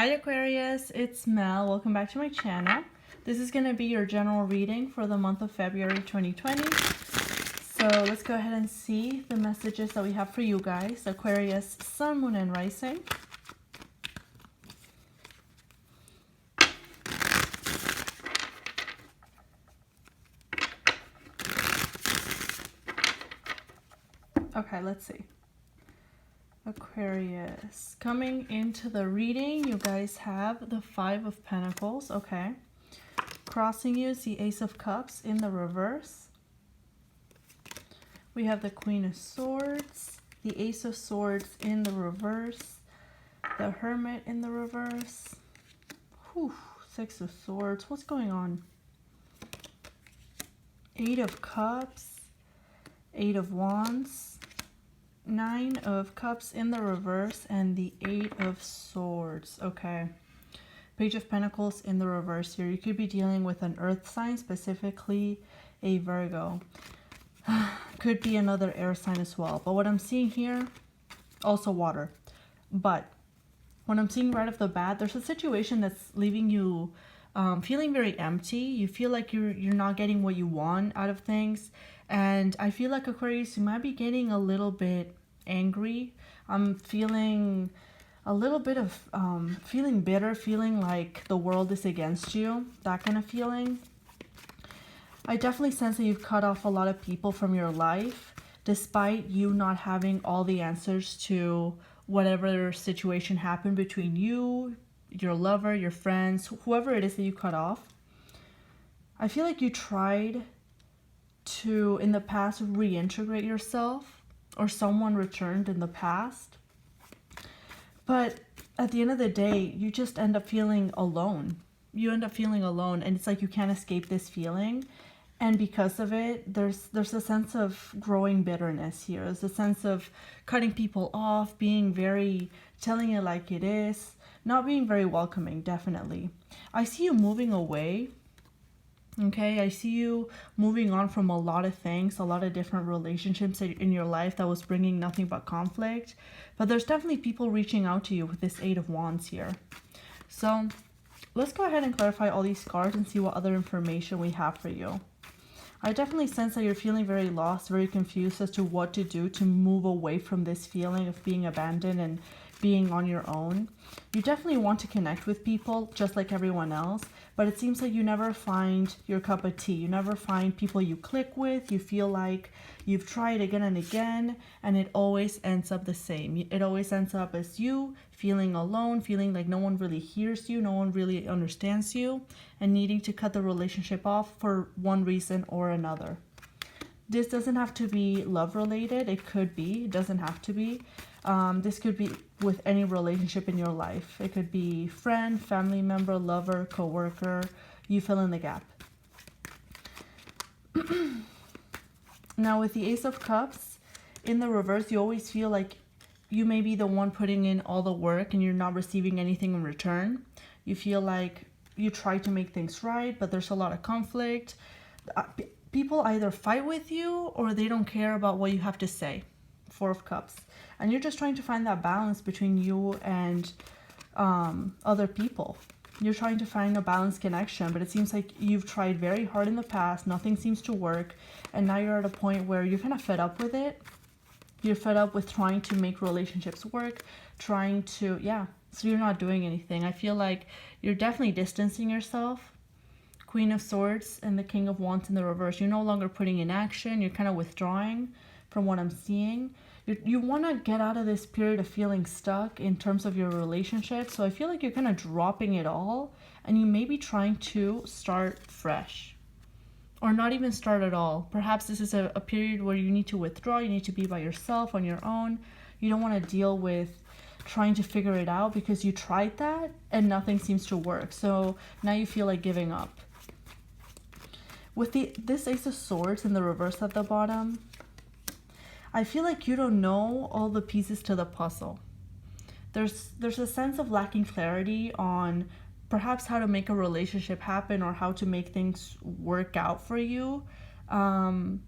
Hi Aquarius, it's Mel. Welcome back to my channel. This is going to be your general reading for the month of February 2020. So let's go ahead and see the messages that we have for you guys. Aquarius, Sun, Moon, and Rising. Okay, let's see. Aquarius, coming into the reading, you guys have the Five of Pentacles, okay. Crossing you is the Ace of Cups in the reverse. We have the Queen of Swords, the Ace of Swords in the reverse, the Hermit in the reverse. Whew, Six of Swords, what's going on? Eight of Cups, Eight of Wands, Nine of Cups in the reverse, and the Eight of Swords. Okay. Page of Pentacles in the reverse here. You could be dealing with an earth sign, specifically a Virgo. Could be another air sign as well. But what I'm seeing here, also water. But what I'm seeing right off the bat, there's a situation that's leaving you feeling very empty. You feel like you're not getting what you want out of things. And I feel like, Aquarius, you might be getting a little bit angry. I'm feeling a little bit of feeling bitter, feeling like the world is against you, that kind of feeling. I definitely sense that you've cut off a lot of people from your life, despite you not having all the answers to whatever situation happened between you, your lover, your friends, whoever it is that you cut off. I feel like you tried to, in the past, reintegrate yourself, or someone returned in the past. But at the end of the day, you just end up feeling alone. You end up feeling alone, and it's like you can't escape this feeling. And because of it, there's a sense of growing bitterness here. There's a sense of cutting people off, being very, telling it like it is, not being very welcoming, definitely. I see you moving away. Okay, I see you moving on from a lot of things, a lot of different relationships in your life that was bringing nothing but conflict. But there's definitely people reaching out to you with this Eight of Wands here. So let's go ahead and clarify all these cards and see what other information we have for you. I definitely sense that you're feeling very lost, very confused as to what to do to move away from this feeling of being abandoned and being on your own. You definitely want to connect with people just like everyone else, but it seems like you never find your cup of tea. You never find people you click with. You feel like you've tried again and again, and it always ends up the same. It always ends up as you feeling alone, feeling like no one really hears you, no one really understands you, and needing to cut the relationship off for one reason or another. This doesn't have to be love related. It could be. It doesn't have to be. This could be with any relationship in your life. It could be friend, family member, lover, co-worker. You fill in the gap. Now with the Ace of Cups in the reverse, you always feel like you may be the one putting in all the work and you're not receiving anything in return. You feel like you try to make things right, but there's a lot of conflict. People either fight with you or they don't care about what you have to say. Four of Cups. And you're just trying to find that balance between you and other people. You're trying to find a balanced connection, but it seems like you've tried very hard in the past. Nothing seems to work. And now you're at a point where you're kind of fed up with it. You're fed up with trying to make relationships work, trying to, so you're not doing anything. I feel like you're definitely distancing yourself. Queen of Swords and the King of Wands in the reverse. You're no longer putting in action. You're kind of withdrawing from what I'm seeing. You want to get out of this period of feeling stuck in terms of your relationship. So I feel like you're kind of dropping it all, and you may be trying to start fresh. Or not even start at all. Perhaps this is a period where you need to withdraw. You need to be by yourself on your own. You don't want to deal with trying to figure it out because you tried that and nothing seems to work. So now you feel like giving up. With this Ace of Swords in the reverse at the bottom, I feel like you don't know all the pieces to the puzzle. There's a sense of lacking clarity on perhaps how to make a relationship happen or how to make things work out for you. But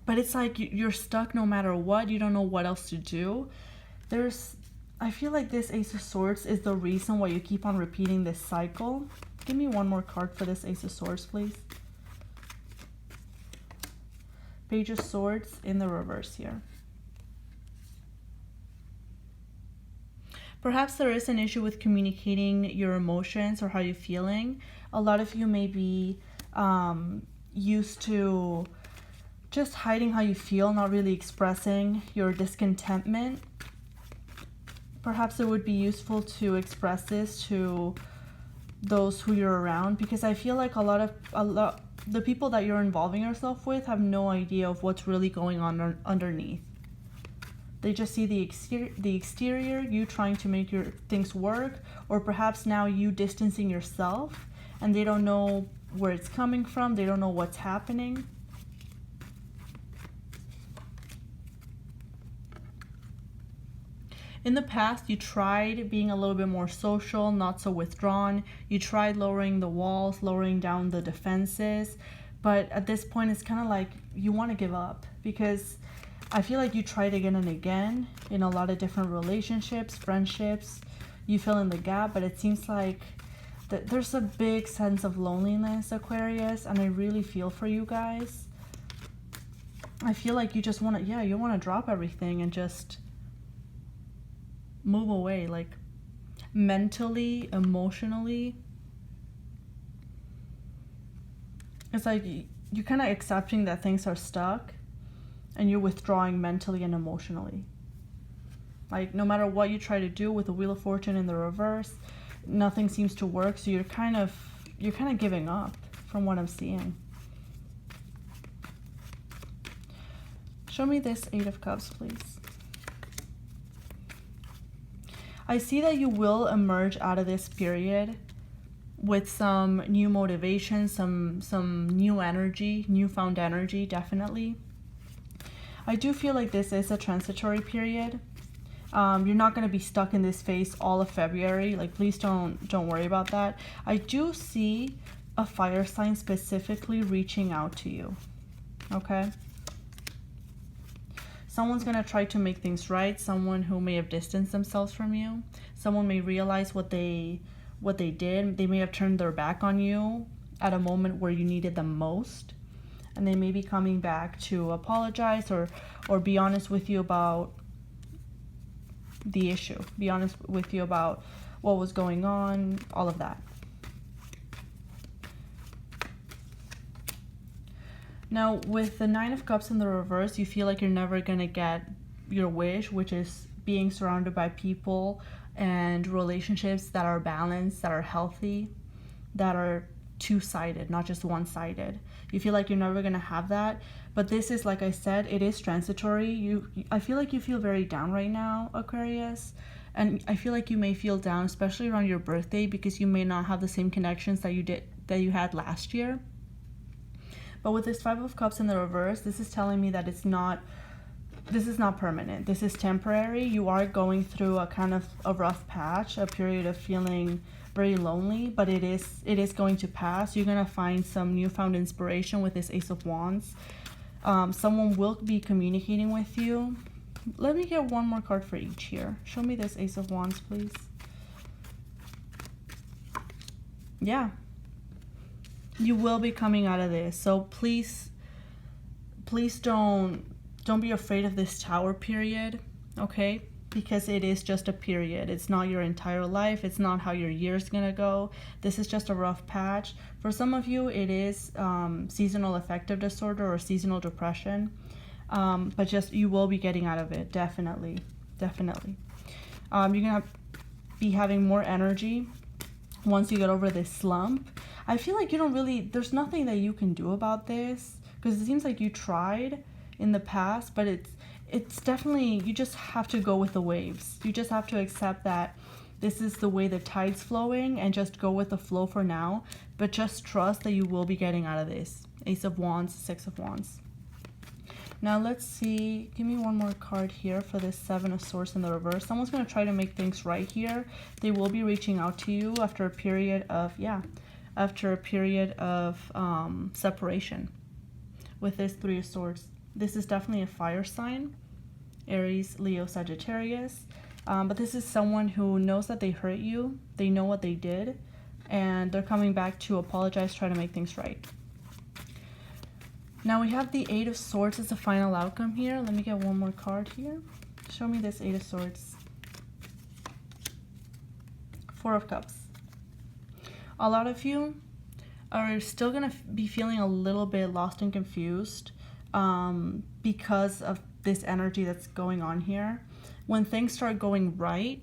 it's like you're stuck no matter what. You don't know what else to do. I feel like this Ace of Swords is the reason why you keep on repeating this cycle. Give me one more card for this Ace of Swords, please. Page of Swords in the reverse here. Perhaps there is an issue with communicating your emotions or how you're feeling. A lot of you may be used to just hiding how you feel, not really expressing your discontentment. Perhaps it would be useful to express this to those who you're around, because I feel like a lot the people that you're involving yourself with have no idea of what's really going on underneath. They just see the exterior, you trying to make your things work, or perhaps now you distancing yourself, and they don't know where it's coming from, they don't know what's happening. In the past, you tried being a little bit more social, not so withdrawn. You tried lowering the walls, lowering down the defenses. But at this point, it's kind of like you want to give up, because I feel like you tried again and again in a lot of different relationships, friendships. You fill in the gap, but it seems like there's a big sense of loneliness, Aquarius, and I really feel for you guys. I feel like you just want to, you want to drop everything and just move away, like mentally, emotionally. It's like you're kind of accepting that things are stuck and you're withdrawing mentally and emotionally. Like no matter what you try to do with the Wheel of Fortune in the reverse, nothing seems to work, so you're kind of giving up from what I'm seeing. Show me this Eight of Cups, please. I see that you will emerge out of this period with some new motivation, some new energy, newfound energy, definitely. I do feel like this is a transitory period. You're not going to be stuck in this phase all of February. Like, please don't worry about that. I do see a fire sign specifically reaching out to you. Okay? Someone's going to try to make things right. Someone who may have distanced themselves from you. Someone may realize what they did. They may have turned their back on you at a moment where you needed them most. And they may be coming back to apologize or be honest with you about the issue. Be honest with you about what was going on, all of that. Now, with the Nine of Cups in the reverse, you feel like you're never going to get your wish, which is being surrounded by people and relationships that are balanced, that are healthy, that are two-sided, not just one-sided. You feel like you're never going to have that. But this is, like I said, it is transitory. I feel like you feel very down right now, Aquarius. And I feel like you may feel down, especially around your birthday, because you may not have the same connections that you had last year. But with this Five of Cups in the reverse, this is telling me that this is not permanent. This is temporary. You are going through a kind of a rough patch, a period of feeling very lonely, but it is going to pass. You're going to find some newfound inspiration with this Ace of Wands. Someone will be communicating with you. Let me get one more card for each here. Show me this Ace of Wands, please. Yeah. You will be coming out of this. So please don't be afraid of this Tower period, okay? Because it is just a period. It's not your entire life. It's not how your year's gonna go. This is just a rough patch. For some of you, it is seasonal affective disorder or seasonal depression. But just, you will be getting out of it, definitely. You're gonna be having more energy once you get over this slump. I feel like there's nothing that you can do about this, because it seems like you tried in the past, but it's definitely, you just have to go with the waves. You just have to accept that this is the way the tide's flowing and just go with the flow for now, but just trust that you will be getting out of this. Ace of Wands, Six of Wands. Now let's see, give me one more card here for this Seven of Swords in the reverse. Someone's going to try to make things right here. They will be reaching out to you after a period of, separation with this Three of Swords. This is definitely a fire sign. Aries, Leo, Sagittarius. But this is someone who knows that they hurt you. They know what they did. And they're coming back to apologize, try to make things right. Now we have the Eight of Swords as the final outcome here. Let me get one more card here. Show me this Eight of Swords. Four of Cups. A lot of you are still going to be feeling a little bit lost and confused because of this energy that's going on here. When things start going right,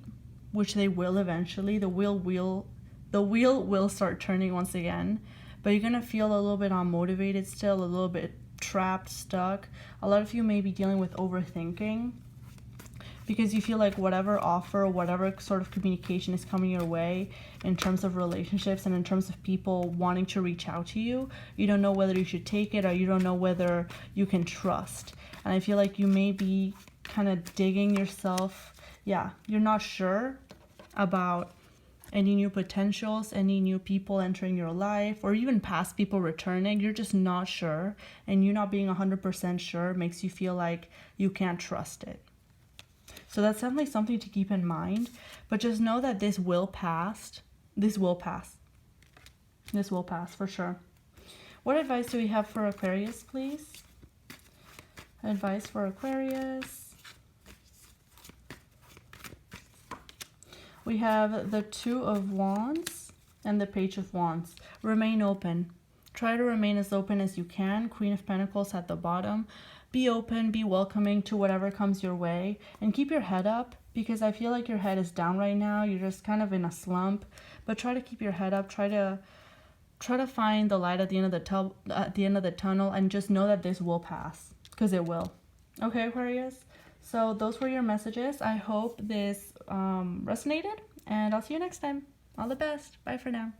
which they will eventually, the wheel will start turning once again, but you're going to feel a little bit unmotivated still, a little bit trapped, stuck. A lot of you may be dealing with overthinking because you feel like whatever offer, whatever sort of communication is coming your way in terms of relationships and in terms of people wanting to reach out to you, you don't know whether you should take it or you don't know whether you can trust. And I feel like you may be kind of digging yourself. Yeah, you're not sure about any new potentials, any new people entering your life, or even past people returning. You're just not sure, and you not being 100% sure makes you feel like you can't trust it. So that's definitely something to keep in mind, but just know that this will pass. This will pass. This will pass for sure. What advice do we have for Aquarius, please? Advice for Aquarius. We have the Two of Wands and the Page of Wands. Remain open. Try to remain as open as you can. Queen of Pentacles at the bottom. Be open, be welcoming to whatever comes your way, and keep your head up, because I feel like your head is down right now. You're just kind of in a slump, but try to keep your head up. Try to find the light at the end of the tunnel, and just know that this will pass, because it will. Okay, Aquarius? So those were your messages. I hope this resonated, and I'll see you next time. All the best. Bye for now.